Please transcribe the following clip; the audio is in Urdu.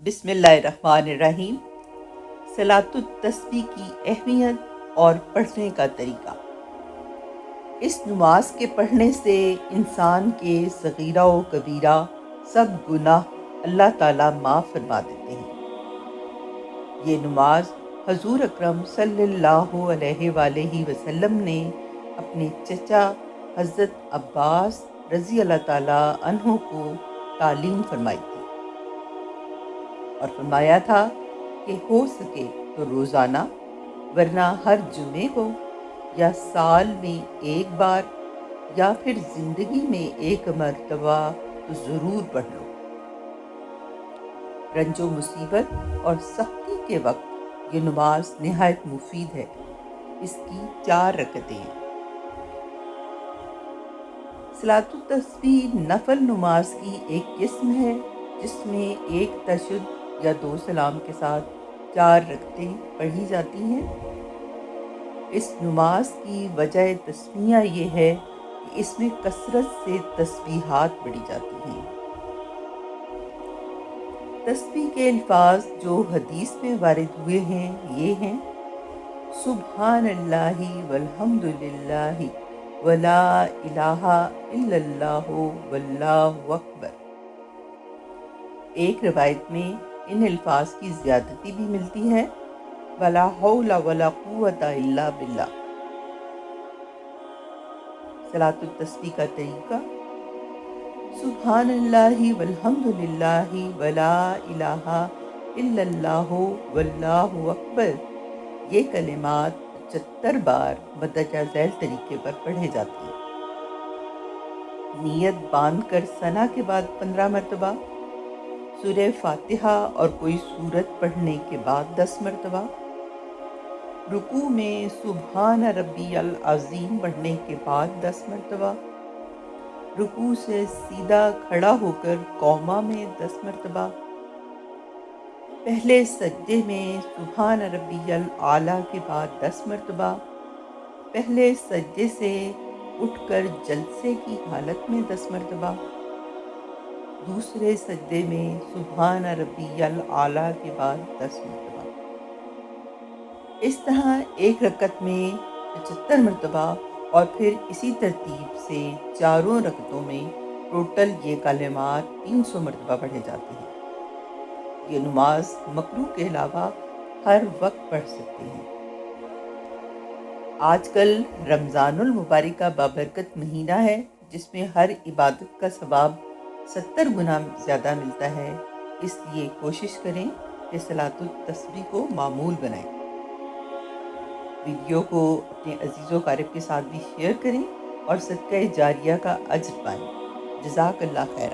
بسم اللہ الرحمن الرحیم۔ صلاۃ التسبیح کی اہمیت اور پڑھنے کا طریقہ۔ اس نماز کے پڑھنے سے انسان کے صغیرہ و کبیرہ سب گناہ اللہ تعالیٰ معاف فرما دیتے ہیں۔ یہ نماز حضور اکرم صلی اللہ علیہ وآلہ وسلم نے اپنے چچا حضرت عباس رضی اللہ تعالیٰ عنہ کو تعلیم فرمائی تھی اور فرمایا تھا کہ ہو سکے تو روزانہ، ورنہ ہر جمعے کو یا سال میں ایک بار یا پھر زندگی میں ایک مرتبہ تو ضرور پڑھ لو۔ رنج و مصیبت اور سختی کے وقت یہ نماز نہایت مفید ہے۔ اس کی 4 رکعتیں ہیں۔ صلاۃ التسبیح نفل نماز کی ایک قسم ہے جس میں ایک تشہد یا 2 سلام کے ساتھ 4 رکعتیں پڑھی جاتی ہیں۔ اس نماز کی وجہ تسمیہ یہ ہے کہ اس میں کثرت سے تسبیحات پڑھی جاتی ہیں۔ تسبیح کے الفاظ جو حدیث میں وارد ہوئے ہیں یہ ہیں: سبحان اللہ والحمد للہ ولا الہ الا اللہ واللہ اکبر۔ ایک روایت میں ان الفاظ کی زیادتی بھی ملتی ہے: ولا حول ولا قوت الا باللہ۔ صلاۃ التسبیح کا طریقہ: سبحان اللہ والحمد للہ ولا الہ الا اللہ واللہ اکبر، یہ کلمات 75 بار مندرجہ ذیل طریقے پر پڑھے جاتے ہیں۔ نیت باندھ کر ثنا کے بعد 15 مرتبہ، سورہ فاتحہ اور کوئی سورت پڑھنے کے بعد 10 مرتبہ، رکوع میں سبحان ربی العظیم پڑھنے کے بعد 10 مرتبہ، رکوع سے سیدھا کھڑا ہو کر قومہ میں 10 مرتبہ، پہلے سجدے میں سبحان ربی الاعلیٰ کے بعد 10 مرتبہ، پہلے سجدے سے اٹھ کر جلسے کی حالت میں 10 مرتبہ، دوسرے سجدے میں سبحان ربی الاعلیٰ کے بعد 10 مرتبہ۔ اس طرح ایک رکعت میں 75 مرتبہ اور پھر اسی ترتیب سے چاروں رکعتوں میں ٹوٹل یہ کلمات 300 مرتبہ پڑھے جاتے ہیں۔ یہ نماز مکروہ کے علاوہ ہر وقت پڑھ سکتے ہیں۔ آج کل رمضان المبارک کا بابرکت مہینہ ہے جس میں ہر عبادت کا ثواب 70 گنا زیادہ ملتا ہے۔ اس لیے کوشش کریں کہ صلاۃ التسبیح کو معمول بنائیں۔ ویڈیو کو اپنے عزیز و اقارب کے ساتھ بھی شیئر کریں اور صدقہ جاریہ کا اجر پائیں۔ جزاک اللہ خیر۔